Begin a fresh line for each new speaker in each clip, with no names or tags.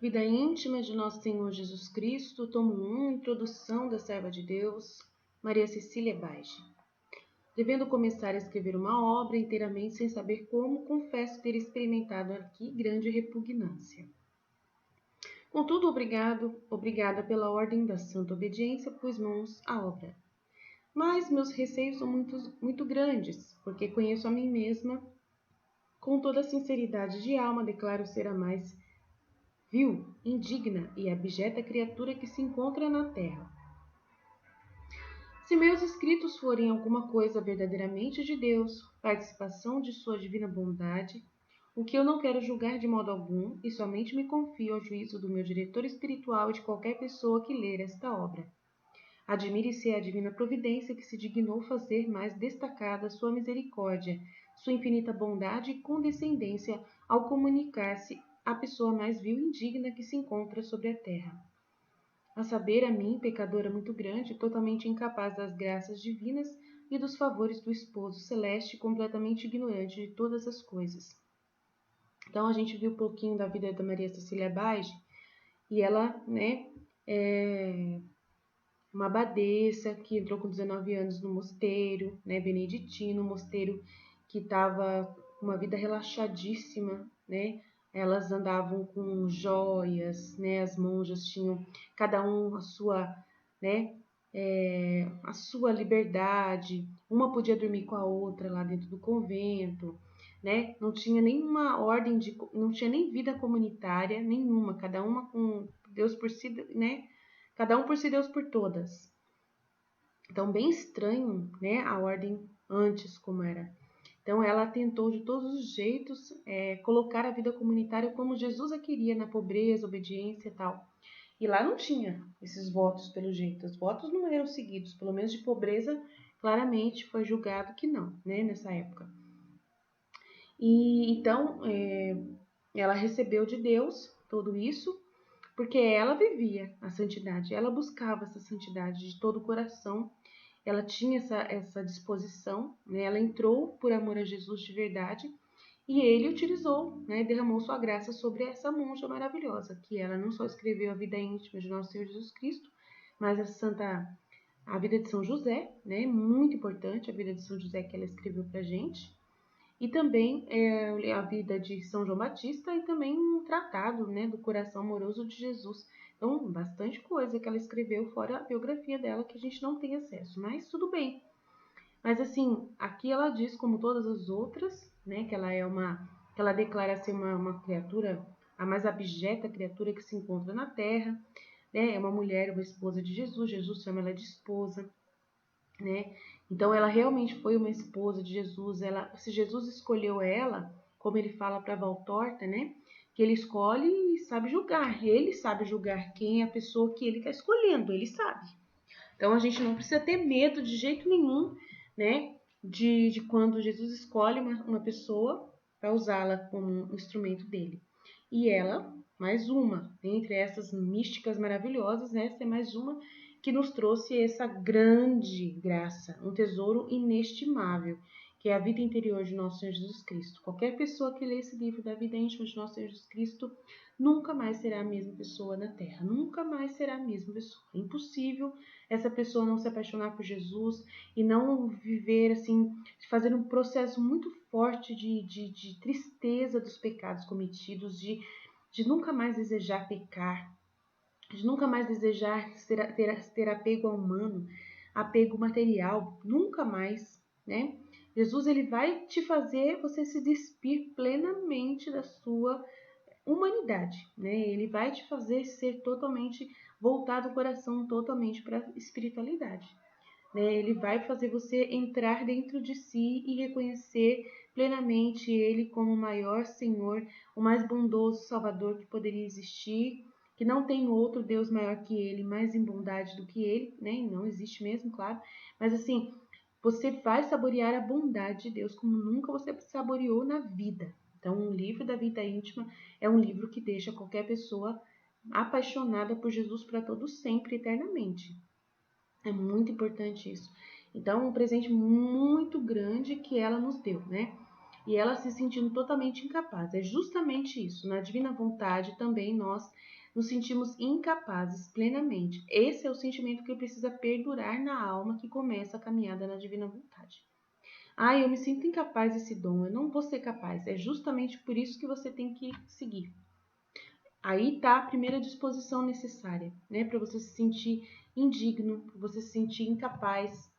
Vida íntima de nosso Senhor Jesus Cristo, tomo 1, introdução da serva de Deus, Maria Cecília Baige. Devendo começar a escrever uma obra inteiramente sem saber como, confesso ter experimentado aqui grande repugnância. Contudo, obrigada pela ordem da santa obediência, pus mãos à obra. Mas meus receios são muito grandes, porque conheço a mim mesma. Com toda a sinceridade de alma, declaro ser a mais vil, indigna e abjeta criatura que se encontra na terra. Se meus escritos forem alguma coisa verdadeiramente de Deus, participação de sua divina bondade, o que eu não quero julgar de modo algum, e somente me confio ao juízo do meu diretor espiritual e de qualquer pessoa que ler esta obra. Admire-se a divina providência que se dignou fazer mais destacada sua misericórdia, sua infinita bondade e condescendência ao comunicar-se à pessoa mais vil e indigna que se encontra sobre a terra. A saber, a mim, pecadora muito grande, totalmente incapaz das graças divinas e dos favores do esposo celeste, completamente ignorante de todas as coisas. Então, a gente viu um pouquinho da vida da Maria Cecília Baige, e ela, é uma abadesa que entrou com 19 anos no mosteiro, beneditino, mosteiro que estava uma vida relaxadíssima, Elas andavam com joias, As monjas tinham cada um a sua, a sua liberdade. Uma podia dormir com a outra lá dentro do convento, Não tinha nenhuma ordem não tinha nem vida comunitária nenhuma. Cada uma com Deus por si, Cada um por si, Deus por todas. Então, bem estranho, a ordem antes como era. Então, ela tentou de todos os jeitos colocar a vida comunitária como Jesus a queria, na pobreza, obediência e tal. E lá não tinha esses votos, pelo jeito. Os votos não eram seguidos, pelo menos de pobreza, claramente foi julgado que não, nessa época. E então, ela recebeu de Deus tudo isso, porque ela vivia a santidade, ela buscava essa santidade de todo o coração, ela tinha essa disposição, Ela entrou por amor a Jesus de verdade e ele utilizou, derramou sua graça sobre essa monja maravilhosa, que ela não só escreveu a vida íntima de nosso Senhor Jesus Cristo, mas a vida de São José, muito importante a vida de São José que ela escreveu pra gente. E também a vida de São João Batista e também um tratado, do coração amoroso de Jesus. Então, bastante coisa que ela escreveu, fora a biografia dela, que a gente não tem acesso, mas tudo bem. Mas assim, aqui ela diz, como todas as outras, que ela declara ser uma criatura, a mais abjeta criatura que se encontra na terra, É uma mulher, uma esposa de Jesus, Jesus chama ela de esposa, Então, ela realmente foi uma esposa de Jesus. Se Jesus escolheu ela, como ele fala para Valtorta, que ele escolhe e sabe julgar. Ele sabe julgar quem é a pessoa que ele está escolhendo, ele sabe. Então, a gente não precisa ter medo de jeito nenhum, de quando Jesus escolhe uma pessoa para usá-la como um instrumento dele. E ela, mais uma, entre essas místicas maravilhosas, essa é mais uma que nos trouxe essa grande graça, um tesouro inestimável, que é a vida interior de nosso Senhor Jesus Cristo. Qualquer pessoa que lê esse livro da vida íntima de nosso Senhor Jesus Cristo nunca mais será a mesma pessoa na Terra, nunca mais será a mesma pessoa. É impossível essa pessoa não se apaixonar por Jesus e não viver assim, fazer um processo muito forte de tristeza dos pecados cometidos, de nunca mais desejar pecar, de nunca mais desejar ter apego ao humano, apego material, nunca mais, Jesus, ele vai te fazer você se despir plenamente da sua humanidade, Ele vai te fazer ser totalmente voltado o coração totalmente para a espiritualidade, Ele vai fazer você entrar dentro de si e reconhecer plenamente Ele como o maior Senhor, o mais bondoso Salvador que poderia existir, que não tem outro Deus maior que Ele, mais em bondade do que Ele, Não existe mesmo, claro. Mas assim, você vai saborear a bondade de Deus como nunca você saboreou na vida. Então, o livro da vida íntima é um livro que deixa qualquer pessoa apaixonada por Jesus para todo sempre, eternamente. É muito importante isso. Então, um presente muito grande que ela nos deu, e ela se sentindo totalmente incapaz. É justamente isso. Na divina vontade também nós nos sentimos incapazes plenamente. Esse é o sentimento que precisa perdurar na alma que começa a caminhada na divina vontade. Eu me sinto incapaz desse dom, eu não vou ser capaz. É justamente por isso que você tem que seguir. Aí tá a primeira disposição necessária, né? Para você se sentir indigno, para você se sentir incapaz,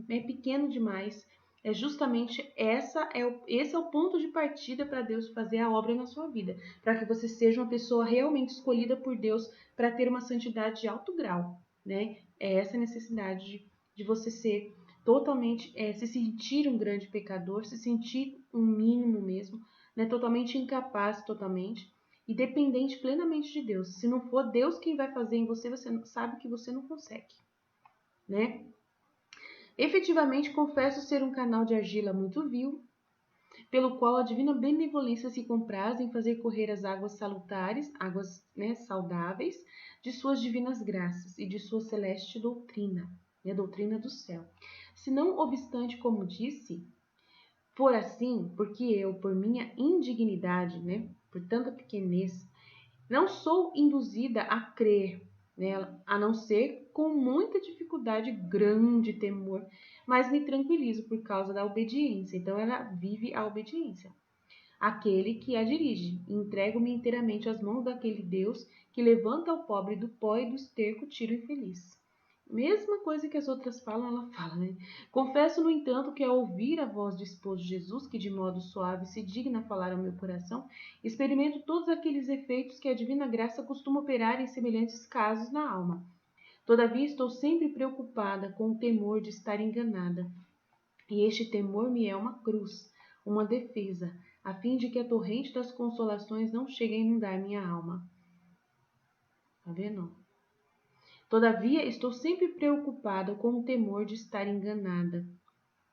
pequeno demais. É justamente esse é o ponto de partida para Deus fazer a obra na sua vida, para que você seja uma pessoa realmente escolhida por Deus para ter uma santidade de alto grau, né? É essa necessidade de você ser totalmente, se sentir um grande pecador, se sentir um mínimo mesmo, né? Totalmente incapaz, totalmente e dependente plenamente de Deus. Se não for Deus quem vai fazer em você, você sabe que você não consegue, né? Efetivamente, confesso ser um canal de argila muito vil, pelo qual a divina benevolência se compraz em fazer correr as águas salutares, águas, né, saudáveis, de suas divinas graças e de sua celeste doutrina, né, doutrina do céu. Se não obstante, como disse, por assim, porque eu, por minha indignidade, né, por tanta pequenez, não sou induzida a crer nela, a não ser com muita dificuldade, grande temor, mas me tranquilizo por causa da obediência. Então ela vive a obediência. Aquele que a dirige, entrego-me inteiramente às mãos daquele Deus que levanta o pobre do pó e do esterco tira o infeliz. Mesma coisa que as outras falam, ela fala, né? Confesso, no entanto, que ao ouvir a voz do esposo Jesus, que de modo suave se digna falar ao meu coração, experimento todos aqueles efeitos que a divina graça costuma operar em semelhantes casos na alma. Todavia, estou sempre preocupada com o temor de estar enganada. E este temor me é uma cruz, uma defesa, a fim de que a torrente das consolações não chegue a inundar minha alma. Tá vendo? Todavia, estou sempre preocupada com o temor de estar enganada.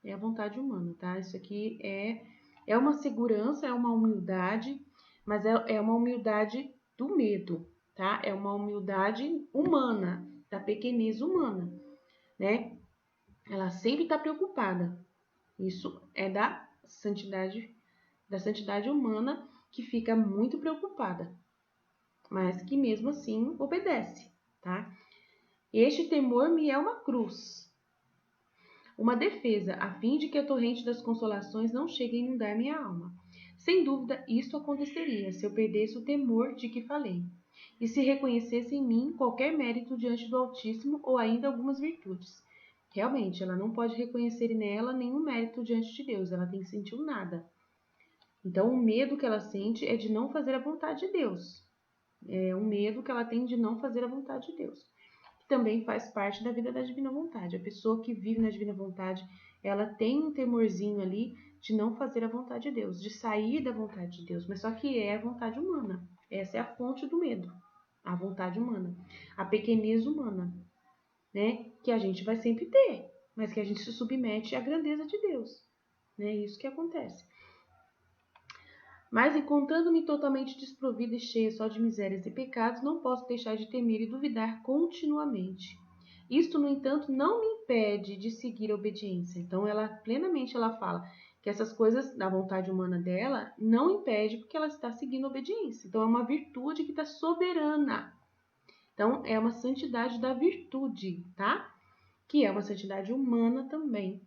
É a vontade humana, tá? Isso aqui é uma segurança, é uma humildade, mas é uma humildade do medo, tá? É uma humildade humana, da pequenez humana, né? Ela sempre está preocupada. Isso é da santidade humana que fica muito preocupada, mas que mesmo assim obedece, tá? Este temor me é uma cruz, uma defesa, a fim de que a torrente das consolações não chegue a inundar minha alma. Sem dúvida, isto aconteceria se eu perdesse o temor de que falei, e se reconhecesse em mim qualquer mérito diante do Altíssimo ou ainda algumas virtudes. Realmente, ela não pode reconhecer nela nenhum mérito diante de Deus, ela tem sentido nada. Então, o medo que ela sente é de não fazer a vontade de Deus. É um medo que ela tem de não fazer a vontade de Deus. Também faz parte da vida da divina vontade. A pessoa que vive na divina vontade, ela tem um temorzinho ali de não fazer a vontade de Deus, de sair da vontade de Deus, mas só que é a vontade humana. Essa é a fonte do medo, a vontade humana, a pequenez humana, né? Que a gente vai sempre ter, mas que a gente se submete à grandeza de Deus, né? Isso que acontece. Mas, encontrando-me totalmente desprovida e cheia só de misérias e pecados, não posso deixar de temer e duvidar continuamente. Isto, no entanto, não me impede de seguir a obediência. Então, ela fala que essas coisas da vontade humana dela não impede porque ela está seguindo a obediência. Então, é uma virtude que está soberana. Então, é uma santidade da virtude, tá? Que é uma santidade humana também,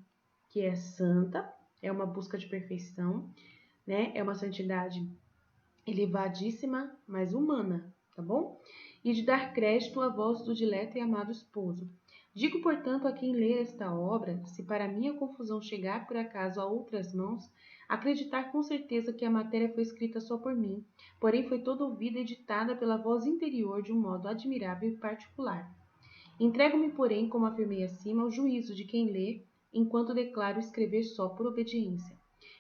que é santa, é uma busca de perfeição, né? É uma santidade elevadíssima, mas humana, tá bom? E de dar crédito à voz do dileto e amado esposo. Digo, portanto, a quem lê esta obra, se para minha confusão chegar por acaso a outras mãos, acreditar com certeza que a matéria foi escrita só por mim, porém foi toda ouvida e ditada pela voz interior de um modo admirável e particular. Entrego-me, porém, como afirmei acima, ao juízo de quem lê, enquanto declaro escrever só por obediência.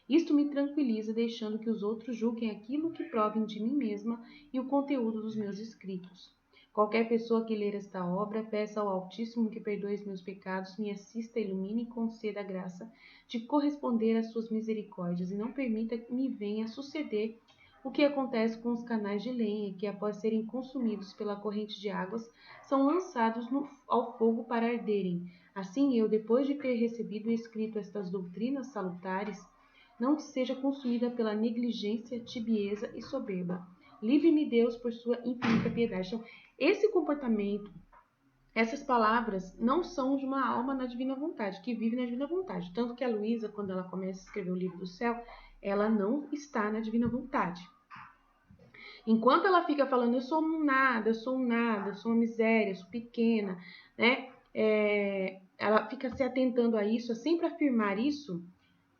Isto me tranquiliza, deixando que os outros julguem aquilo que provem de mim mesma e o conteúdo dos meus escritos. Qualquer pessoa que ler esta obra, peça ao Altíssimo que perdoe os meus pecados, me assista, ilumine e conceda a graça de corresponder às suas misericórdias e não permita que me venha a suceder o que acontece com os canais de lenha, que após serem consumidos pela corrente de águas, são lançados ao fogo para arderem. Assim eu, depois de ter recebido e escrito estas doutrinas salutares, não seja consumida pela negligência, tibieza e soberba. Livre-me, Deus, por sua infinita piedade. Então, esse comportamento, essas palavras não são de uma alma na divina vontade, que vive na divina vontade. Tanto que a Luísa, quando ela começa a escrever o livro do céu, ela não está na divina vontade. Enquanto ela fica falando, eu sou um nada, eu sou um nada, eu sou uma miséria, eu sou pequena, né? Ela fica se atentando a isso, a sempre afirmar isso,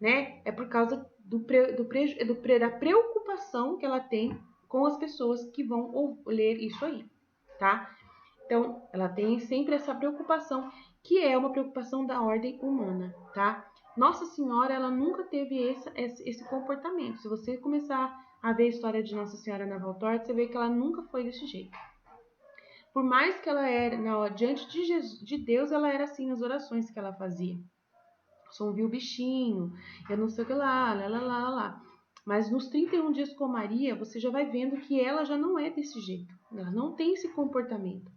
né? É por causa da preocupação que ela tem com as pessoas que vão ler isso aí, tá? Então, ela tem sempre essa preocupação, que é uma preocupação da ordem humana, tá? Nossa Senhora, ela nunca teve esse comportamento. Se você começar a ver a história de Nossa Senhora na Valtorta, você vê que ela nunca foi desse jeito. Por mais que ela era, diante de, de Deus, ela era assim nas orações que ela fazia. Só viu o bichinho, eu não sei o que lá. Mas nos 31 dias com Maria, você já vai vendo que ela já não é desse jeito. Ela não tem esse comportamento,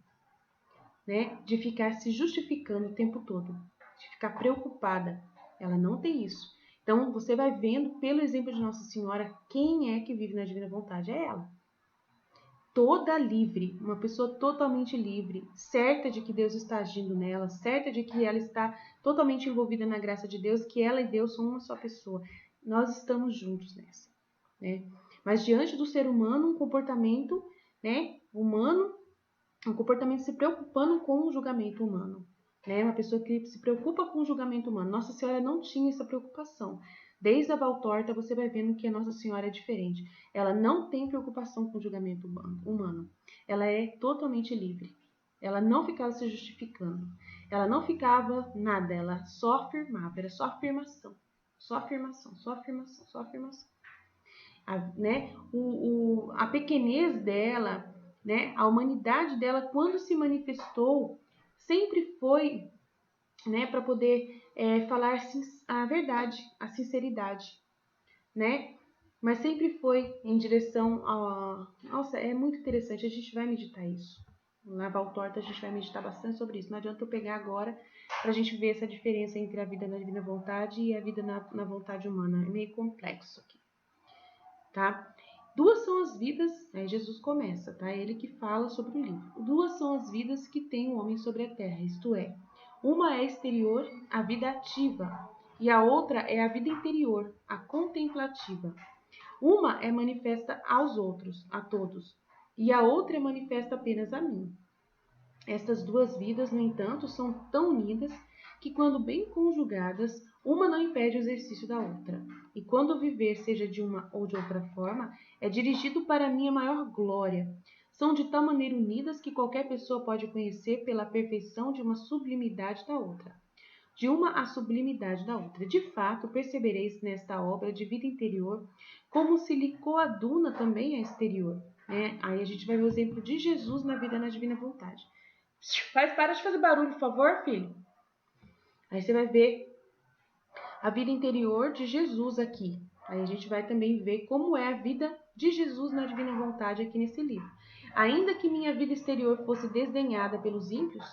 né, de ficar se justificando o tempo todo, de ficar preocupada. Ela não tem isso. Então, você vai vendo, pelo exemplo de Nossa Senhora, quem é que vive na divina vontade. É ela. Toda livre, uma pessoa totalmente livre, certa de que Deus está agindo nela, certa de que ela está totalmente envolvida na graça de Deus, que ela e Deus são uma só pessoa. Nós estamos juntos nessa, né? Mas diante do ser humano, um comportamento, né, humano, um comportamento se preocupando com o julgamento humano, né? Uma pessoa que se preocupa com o julgamento humano. Nossa Senhora não tinha essa preocupação. Desde a Valtorta você vai vendo que a Nossa Senhora é diferente. Ela não tem preocupação com o julgamento humano. Ela é totalmente livre. Ela não ficava se justificando. Ela não ficava nada. Ela só afirmava. Era só afirmação. Só afirmação. Só afirmação. Só afirmação. Né? A pequenez dela, né? A humanidade dela, quando se manifestou, sempre foi, né, para poder falar a verdade, a sinceridade, né? Mas sempre foi em direção a... Nossa, é muito interessante, a gente vai meditar isso. Na Valtorta a gente vai meditar bastante sobre isso. Não adianta eu pegar agora para a gente ver essa diferença entre a vida na divina vontade e a vida na vontade humana. É meio complexo aqui, tá? Duas são as vidas, aí Jesus começa, tá? Ele que fala sobre o livro. Duas são as vidas que tem o homem sobre a terra, isto é, uma é exterior, a vida ativa, e a outra é a vida interior, a contemplativa. Uma é manifesta aos outros, a todos, e a outra é manifesta apenas a mim. Estas duas vidas, no entanto, são tão unidas que, quando bem conjugadas, uma não impede o exercício da outra. E quando o viver seja de uma ou de outra forma, é dirigido para a minha maior glória. São de tal maneira unidas que qualquer pessoa pode conhecer pela perfeição de uma sublimidade da outra. De uma a sublimidade da outra. De fato, percebereis nesta obra de vida interior como se lhe coaduna também a exterior. Né? Aí a gente vai ver o exemplo de Jesus na vida na divina vontade. Para de fazer barulho, por favor, filho. Aí você vai ver a vida interior de Jesus aqui. Aí a gente vai também ver como é a vida de Jesus na divina vontade aqui nesse livro. Ainda que minha vida exterior fosse desdenhada pelos ímpios,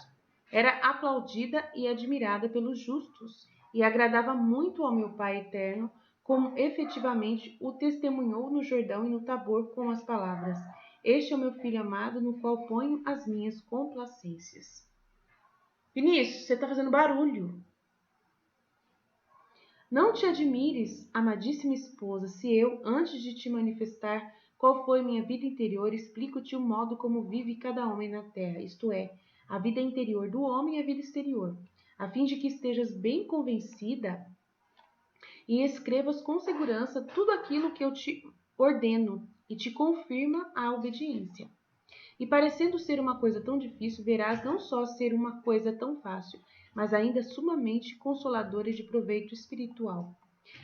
era aplaudida e admirada pelos justos e agradava muito ao meu Pai eterno, como efetivamente o testemunhou no Jordão e no Tabor com as palavras: este é o meu filho amado, no qual ponho as minhas complacências. Vinícius, você está fazendo barulho. Não te admires, amadíssima esposa, se eu, antes de te manifestar qual foi minha vida interior, explico-te o modo como vive cada homem na terra, isto é, a vida interior do homem e a vida exterior, a fim de que estejas bem convencida e escrevas com segurança tudo aquilo que eu te ordeno e te confirma a obediência. E parecendo ser uma coisa tão difícil, verás não só ser uma coisa tão fácil, mas ainda sumamente consoladora e de proveito espiritual.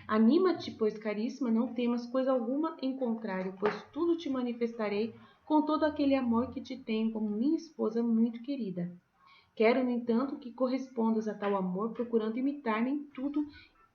Anima-te, pois, caríssima, não temas coisa alguma em contrário, pois tudo te manifestarei com todo aquele amor que te tenho como minha esposa muito querida. Quero, no entanto, que correspondas a tal amor, procurando imitar-me em tudo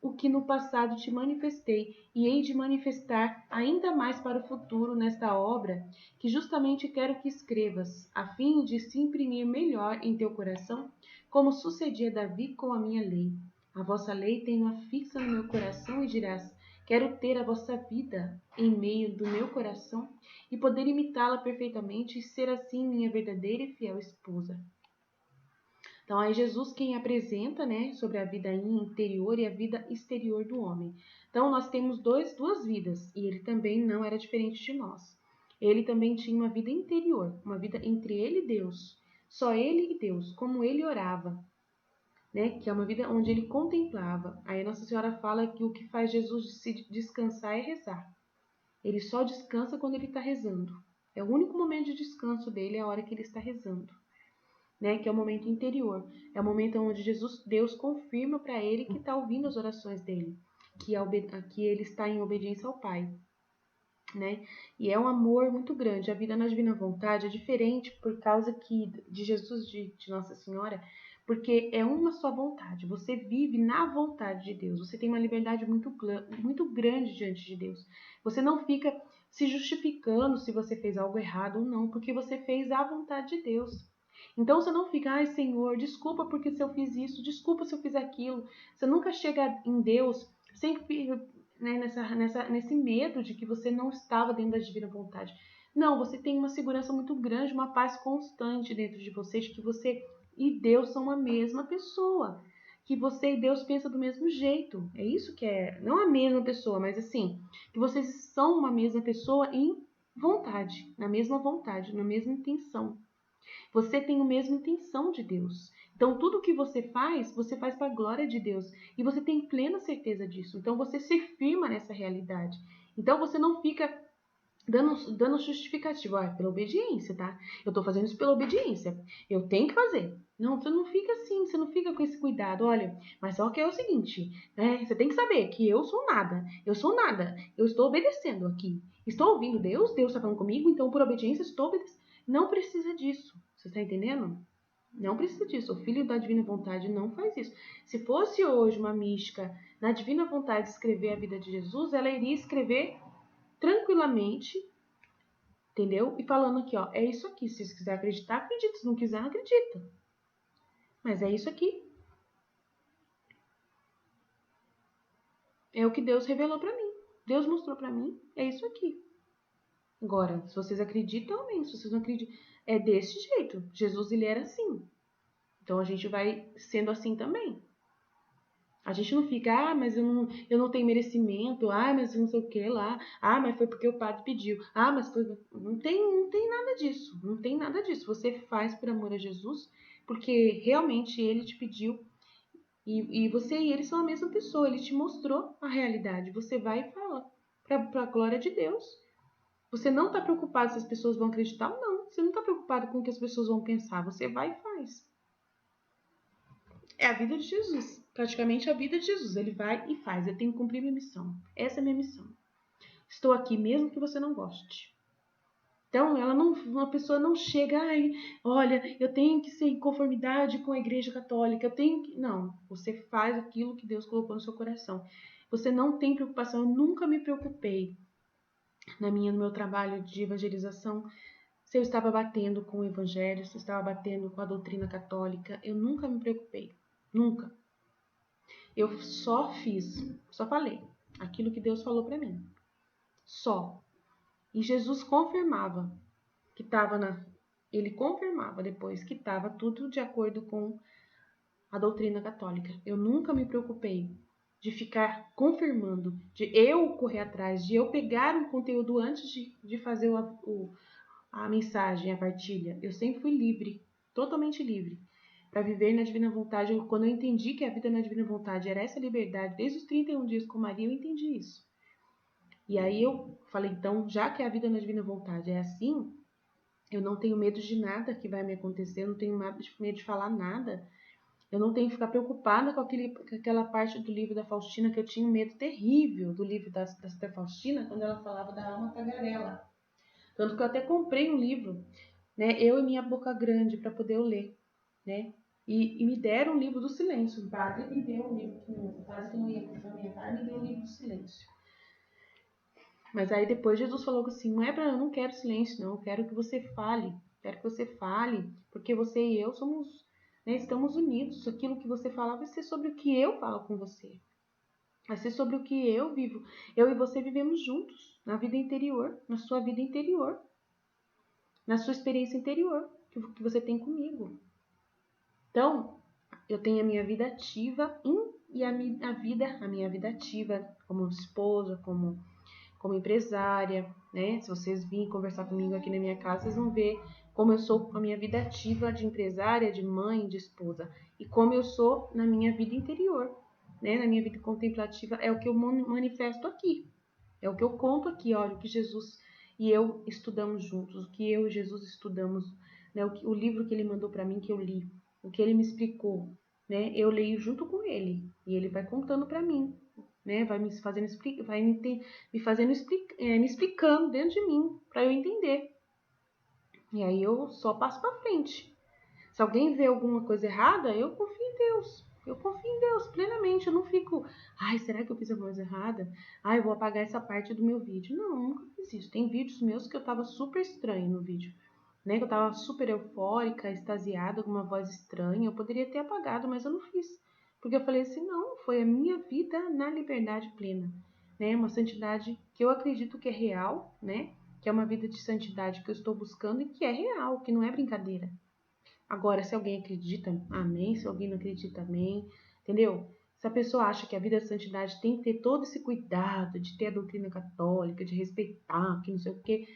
o que no passado te manifestei, e hei de manifestar ainda mais para o futuro nesta obra, que justamente quero que escrevas, a fim de se imprimir melhor em teu coração, como sucedia Davi com a minha lei. A vossa lei tenho-a fixa no meu coração, e dirás: Quero ter a vossa vida em meio do meu coração e poder imitá-la perfeitamente e ser assim minha verdadeira e fiel esposa. Então, aí Jesus quem apresenta, né, sobre a vida interior e a vida exterior do homem. Então, nós temos duas vidas e ele também não era diferente de nós. Ele também tinha uma vida interior, uma vida entre ele e Deus. Só ele e Deus, como ele orava, né, que é uma vida onde ele contemplava. Aí Nossa Senhora fala que o que faz Jesus se descansar é rezar. Ele só descansa quando ele está rezando. É o único momento de descanso dele, é a hora que ele está rezando. Né, que é o momento interior, é o momento onde Deus confirma para ele que está ouvindo as orações dele, que ele está em obediência ao Pai, né? E é um amor muito grande. A vida na Divina Vontade é diferente por causa de Jesus, de Nossa Senhora, porque é uma só vontade. Você vive na vontade de Deus. Você tem uma liberdade muito grande diante de Deus. Você não fica se justificando se você fez algo errado ou não, porque você fez a vontade de Deus. Então você não fica, ai Senhor, desculpa porque se eu fiz isso, desculpa se eu fiz aquilo. Você nunca chega em Deus sempre, né, nesse medo de que você não estava dentro da divina vontade. Não, você tem uma segurança muito grande, uma paz constante dentro de você, de que você e Deus são a mesma pessoa. Que você e Deus pensam do mesmo jeito. É isso que é, não a mesma pessoa, mas assim, que vocês são uma mesma pessoa em vontade, na mesma vontade, na mesma intenção. Você tem a mesma intenção de Deus. Então, tudo que você faz para a glória de Deus. E você tem plena certeza disso. Então, você se firma nessa realidade. Então, você não fica dando justificativa. Ah, pela obediência, tá? Eu tô fazendo isso pela obediência. Eu tenho que fazer. Não, você não fica assim. Você não fica com esse cuidado. Olha, mas só que é o seguinte, né? Você tem que saber que eu sou nada. Eu sou nada. Eu estou obedecendo aqui. Estou ouvindo Deus. Deus está falando comigo. Então, por obediência, estou obedecendo. Não precisa disso. Você está entendendo? Não precisa disso. O filho da divina vontade não faz isso. Se fosse hoje uma mística na divina vontade escrever a vida de Jesus, ela iria escrever tranquilamente, entendeu? E falando aqui, ó, é isso aqui. Se você quiser acreditar, acredita. Se não quiser, não acredita. Mas é isso aqui. É o que Deus revelou para mim. Deus mostrou para mim. É isso aqui. Agora, se vocês acreditam, amém. Se vocês não acreditam, é desse jeito. Jesus, ele era assim. Então, a gente vai sendo assim também. A gente não fica, ah, mas eu não tenho merecimento, ah, mas não sei o que lá, ah, mas foi porque o padre pediu, ah, mas foi... Não tem nada disso, não tem nada disso. Você faz por amor a Jesus, porque realmente ele te pediu e você e ele são a mesma pessoa, ele te mostrou a realidade. Você vai e fala, para a glória de Deus. Você não está preocupado se as pessoas vão acreditar ou não, você não está preocupado com o que as pessoas vão pensar, você vai e faz. É a vida de Jesus. Praticamente a vida de Jesus. Ele vai e faz. Eu tenho que cumprir minha missão. Essa é a minha missão. Estou aqui mesmo que você não goste. Então, uma pessoa não chega, ai, olha, eu tenho que ser em conformidade com a Igreja Católica, eu tenho que... Não, você faz aquilo que Deus colocou no seu coração. Você não tem preocupação, eu nunca me preocupei no meu trabalho de evangelização, se eu estava batendo com o Evangelho, se eu estava batendo com a doutrina católica, eu nunca me preocupei, nunca. Eu só falei aquilo que Deus falou para mim. Só. E Jesus confirmava que ele confirmava depois que estava tudo de acordo com a doutrina católica. Eu nunca me preocupei de ficar confirmando, de eu correr atrás, de eu pegar um conteúdo antes de fazer a mensagem, a partilha. Eu sempre fui livre, totalmente livre, para viver na divina vontade. Quando eu entendi que a vida na divina vontade era essa liberdade, desde os 31 dias com Maria, eu entendi isso. E aí eu falei, então, já que a vida na divina vontade é assim, eu não tenho medo de nada que vai me acontecer, eu não tenho medo de falar nada, eu não tenho que ficar preocupada com aquela parte do livro da Faustina, que eu tinha um medo terrível do livro da Faustina, quando ela falava da alma tagarela. Tanto que eu até comprei um livro, né, Eu e Minha Boca Grande, para poder eu ler, né? E me deram um livro do silêncio. O padre me deu um livro, o padre que não ia para minha casa, me deu um livro do silêncio. Mas aí depois Jesus falou assim, eu não quero silêncio, não, eu quero que você fale. Quero que você fale, porque você e eu somos, né, estamos unidos. Aquilo que você falar vai ser sobre o que eu falo com você. Vai ser sobre o que eu vivo. Eu e você vivemos juntos, na vida interior, na sua vida interior, na sua experiência interior que você tem comigo. Então, eu tenho a minha vida ativa e a minha vida ativa como esposa, como empresária, né? Se vocês virem conversar comigo aqui na minha casa, vocês vão ver como eu sou a minha vida ativa de empresária, de mãe, de esposa, e como eu sou na minha vida interior, né? Na minha vida contemplativa, é o que eu manifesto aqui, é o que eu conto aqui, olha, o que Jesus e eu estudamos juntos, o que eu e Jesus estudamos, né? O livro que ele mandou para mim, que eu li, o que ele me explicou, né? Eu leio junto com ele, e ele vai contando para mim, né? Vai me fazendo me explicando dentro de mim para eu entender. E aí eu só passo para frente. Se alguém vê alguma coisa errada, eu confio em Deus. Eu confio em Deus plenamente. Eu não fico, ai, será que eu fiz alguma coisa errada? Ai, eu vou apagar essa parte do meu vídeo. Não, nunca fiz isso. Tem vídeos meus que eu tava super estranho no vídeo, né? Que eu tava super eufórica, extasiada, com uma voz estranha. Eu poderia ter apagado, mas eu não fiz. Porque eu falei assim, não, foi a minha vida na liberdade plena, né? Uma santidade que eu acredito que é real, né? Que é uma vida de santidade que eu estou buscando e que é real, que não é brincadeira. Agora, se alguém acredita, amém. Se alguém não acredita, amém. Entendeu? Se a pessoa acha que a vida de santidade tem que ter todo esse cuidado de ter a doutrina católica, de respeitar, que não sei o quê.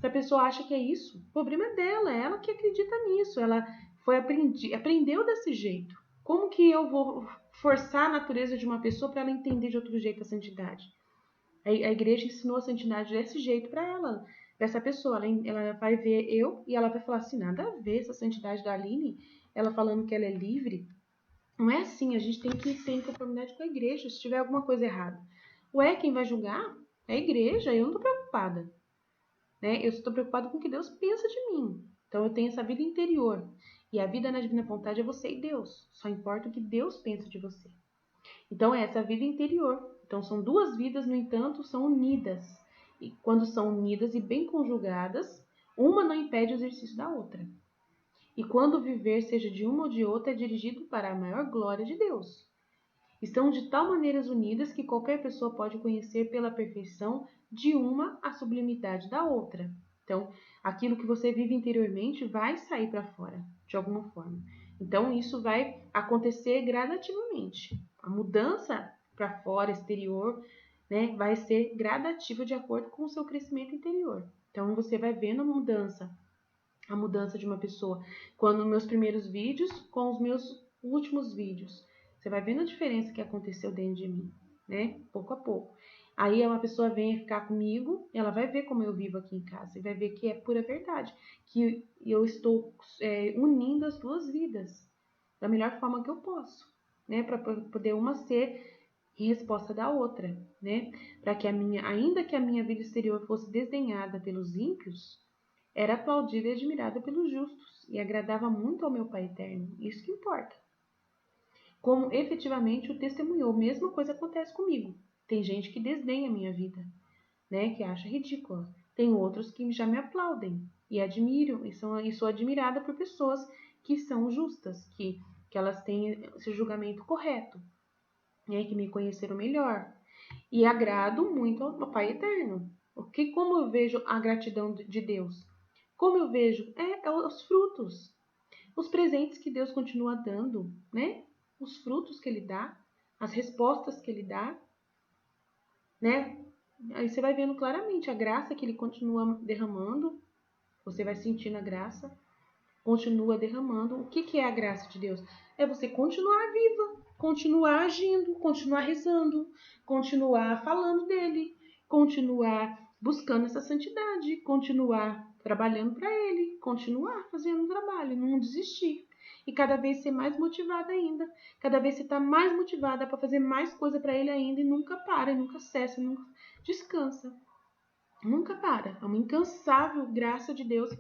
Se a pessoa acha que é isso, o problema é dela, é ela que acredita nisso. Ela aprendeu desse jeito. Como que eu vou forçar a natureza de uma pessoa para ela entender de outro jeito a santidade? A igreja ensinou a santidade desse jeito para ela, para essa pessoa. Ela vai ver eu e ela vai falar assim, nada a ver essa santidade da Aline, ela falando que ela é livre. Não é assim, a gente tem que ter conformidade com a igreja, se tiver alguma coisa errada. Ué, quem vai julgar é a igreja, eu não estou preocupada. Né? Eu estou preocupada com o que Deus pensa de mim. Então eu tenho essa vida interior. E a vida na divina vontade é você e Deus. Só importa o que Deus pensa de você. Então, é essa vida interior. Então, são duas vidas, no entanto, são unidas. E quando são unidas e bem conjugadas, uma não impede o exercício da outra. E quando o viver, seja de uma ou de outra, é dirigido para a maior glória de Deus. Estão de tal maneira unidas que qualquer pessoa pode conhecer pela perfeição de uma a sublimidade da outra. Então, aquilo que você vive interiormente vai sair para fora, de alguma forma. Então, isso vai acontecer gradativamente. A mudança para fora, exterior, né, vai ser gradativa de acordo com o seu crescimento interior. Então, você vai vendo a mudança de uma pessoa. Quando meus primeiros vídeos com os meus últimos vídeos. Você vai vendo a diferença que aconteceu dentro de mim, né? Pouco a pouco. Aí uma pessoa vem ficar comigo, ela vai ver como eu vivo aqui em casa e vai ver que é pura verdade, que eu estou unindo as duas vidas da melhor forma que eu posso, né? Para poder uma ser em resposta da outra, né? Para que ainda que a minha vida exterior fosse desdenhada pelos ímpios, era aplaudida e admirada pelos justos e agradava muito ao meu Pai eterno. Isso que importa. Como efetivamente o testemunhou, mesma coisa acontece comigo. Tem gente que desdenha a minha vida, né? Que acha ridícula. Tem outros que já me aplaudem e admiram e sou admirada por pessoas que são justas, que elas têm esse julgamento correto, né? Que me conheceram melhor. E agrado muito ao Pai eterno. Como eu vejo a gratidão de Deus? Como eu vejo? É os frutos. Os presentes que Deus continua dando, né? Os frutos que Ele dá, as respostas que Ele dá, né? Aí você vai vendo claramente a graça que Ele continua derramando. Você vai sentindo a graça, continua derramando. O que é a graça de Deus? É você continuar viva, continuar agindo, continuar rezando, continuar falando dele, continuar buscando essa santidade, continuar trabalhando para ele, continuar fazendo o trabalho, não desistir. E cada vez ser mais motivada ainda, cada vez você está mais motivada para fazer mais coisa para ele ainda e nunca para, nunca cessa, nunca descansa. Nunca para. É uma incansável graça de Deus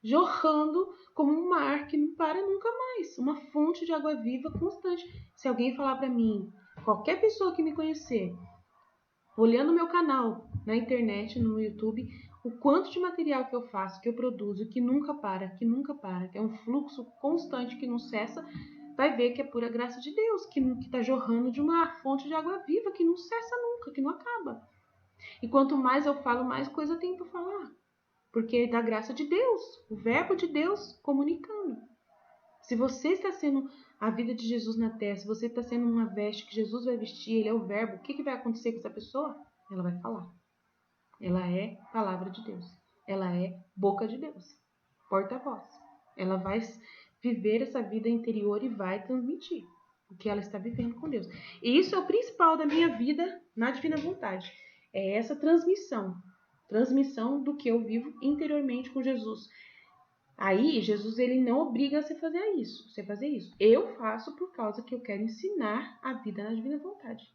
jorrando como um mar que não para nunca mais. Uma fonte de água viva constante. Se alguém falar para mim, qualquer pessoa que me conhecer, olhando meu canal na internet, no YouTube, o quanto de material que eu faço, que eu produzo, que nunca para, que é um fluxo constante que não cessa, vai ver que é pura graça de Deus, que está jorrando de uma fonte de água viva, que não cessa nunca, que não acaba. E quanto mais eu falo, mais coisa eu tenho para falar. Porque é da graça de Deus, o verbo de Deus comunicando. Se você está sendo a vida de Jesus na terra, se você está sendo uma veste que Jesus vai vestir, ele é o verbo, o que vai acontecer com essa pessoa? Ela vai falar. Ela é palavra de Deus. Ela é boca de Deus. Porta-voz. Ela vai viver essa vida interior e vai transmitir o que ela está vivendo com Deus. E isso é o principal da minha vida na Divina Vontade. É essa transmissão. Transmissão do que eu vivo interiormente com Jesus. Aí, Jesus, ele não obriga você a fazer isso. Eu faço por causa que eu quero ensinar a vida na Divina Vontade.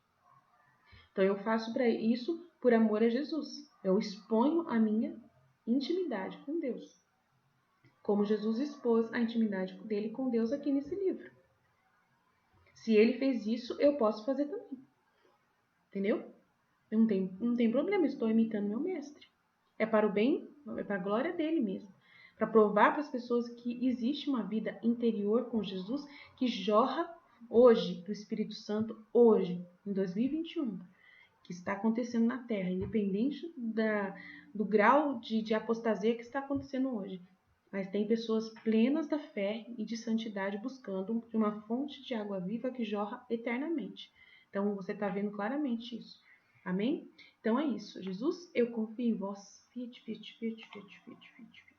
Então, eu faço para isso por amor a Jesus. Eu exponho a minha intimidade com Deus. Como Jesus expôs a intimidade dele com Deus aqui nesse livro. Se ele fez isso, eu posso fazer também. Entendeu? Não tem problema, eu estou imitando meu mestre. É para o bem, é para a glória dele mesmo. Para provar para as pessoas que existe uma vida interior com Jesus que jorra hoje do Espírito Santo, hoje, em 2021, que está acontecendo na Terra, independente do grau de apostasia que está acontecendo hoje. Mas tem pessoas plenas da fé e de santidade buscando uma fonte de água viva que jorra eternamente. Então, você está vendo claramente isso. Amém? Então, é isso. Jesus, eu confio em vós. Fiat, fiat, fiat, fiat, fiat, fiat, fiat.